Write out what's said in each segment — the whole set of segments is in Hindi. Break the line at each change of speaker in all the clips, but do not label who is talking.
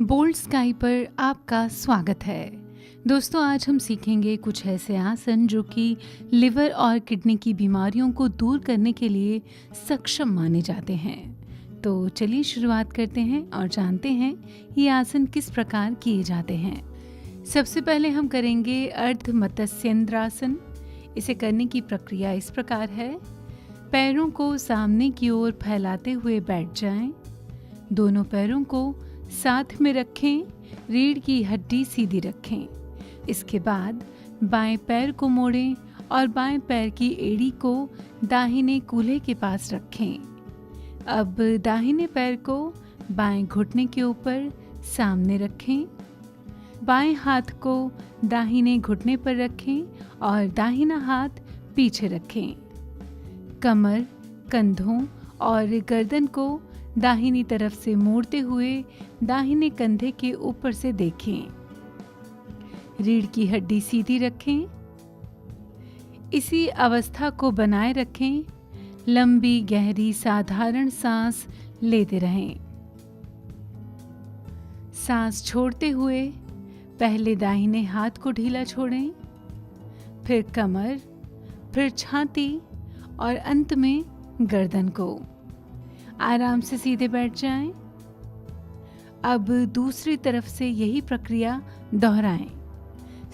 बोल्ड स्काई पर आपका स्वागत है। दोस्तों, आज हम सीखेंगे कुछ ऐसे आसन जो कि लिवर और किडनी की बीमारियों को दूर करने के लिए सक्षम माने जाते हैं। तो चलिए शुरुआत करते हैं और जानते हैं ये आसन किस प्रकार किए जाते हैं। सबसे पहले हम करेंगे अर्ध मत्स्येंद्रासन। इसे करने की प्रक्रिया इस प्रकार है। पैरों को सामने की ओर फैलाते हुए बैठ जाएं। दोनों पैरों को साथ में रखें, रीढ़ की हड्डी सीधी रखें। इसके बाद बाएं पैर को मोड़ें और बाएं पैर की एड़ी को दाहिने कूल्हे के पास रखें। अब दाहिने पैर को बाएं घुटने के ऊपर सामने रखें। बाएं हाथ को दाहिने घुटने पर रखें और दाहिना हाथ पीछे रखें। कमर, कंधों और गर्दन को दाहिनी तरफ से मोड़ते हुए दाहिने कंधे के ऊपर से देखें। रीढ़ की हड्डी सीधी रखें। इसी अवस्था को बनाए रखें। लंबी गहरी साधारण सांस लेते रहें। सांस छोड़ते हुए पहले दाहिने हाथ को ढीला छोड़ें, फिर कमर, फिर छाती और अंत में गर्दन को। आराम से सीधे बैठ जाएं। अब दूसरी तरफ से यही प्रक्रिया दोहराएं।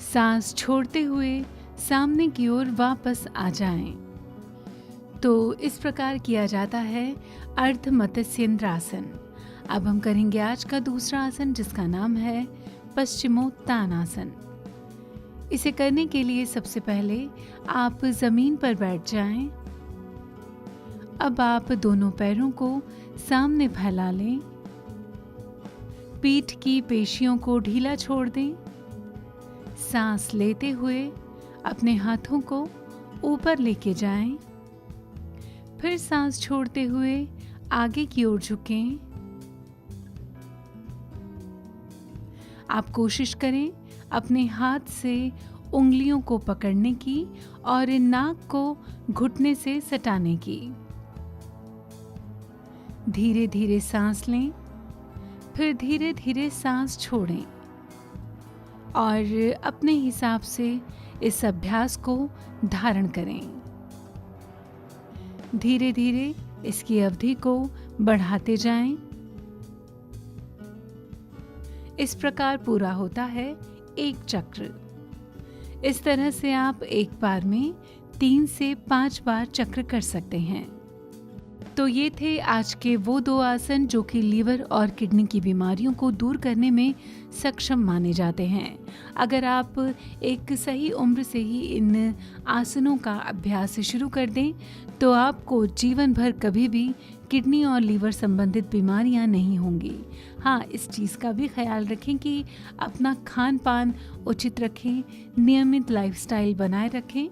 सांस छोड़ते हुए सामने की ओर वापस आ जाएं। तो इस प्रकार किया जाता है अर्ध मत्स्येंद्रासन। अब हम करेंगे आज का दूसरा आसन, जिसका नाम है पश्चिमोत्तानासन। इसे करने के लिए सबसे पहले आप जमीन पर बैठ जाएं। अब आप दोनों पैरों को सामने फैला लें। पीठ की पेशियों को ढीला छोड़ दें। सांस लेते हुए अपने हाथों को ऊपर लेके जाएं। फिर सांस छोड़ते हुए आगे की ओर झुकें। आप कोशिश करें अपने हाथ से उंगलियों को पकड़ने की और नाक को घुटने से सटाने की। धीरे धीरे सांस लें, फिर धीरे धीरे सांस छोड़ें और अपने हिसाब से इस अभ्यास को धारण करें। धीरे धीरे इसकी अवधि को बढ़ाते जाएं। इस प्रकार पूरा होता है एक चक्र। इस तरह से आप एक बार में 3 से 5 बार चक्र कर सकते हैं। तो ये थे आज के वो 2 आसन जो कि लीवर और किडनी की बीमारियों को दूर करने में सक्षम माने जाते हैं। अगर आप एक सही उम्र से ही इन आसनों का अभ्यास शुरू कर दें तो आपको जीवन भर कभी भी किडनी और लीवर संबंधित बीमारियां नहीं होंगी। हाँ, इस चीज़ का भी ख्याल रखें कि अपना खान पान उचित रखें, नियमित लाइफस्टाइल बनाए रखें,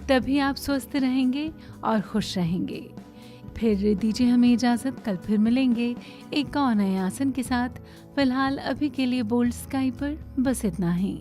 तभी आप स्वस्थ रहेंगे और खुश रहेंगे। फिर दीजिए हमें इजाज़त, कल फिर मिलेंगे एक और नए आसन के साथ। फिलहाल अभी के लिए बोल्ड स्काई पर बस इतना ही।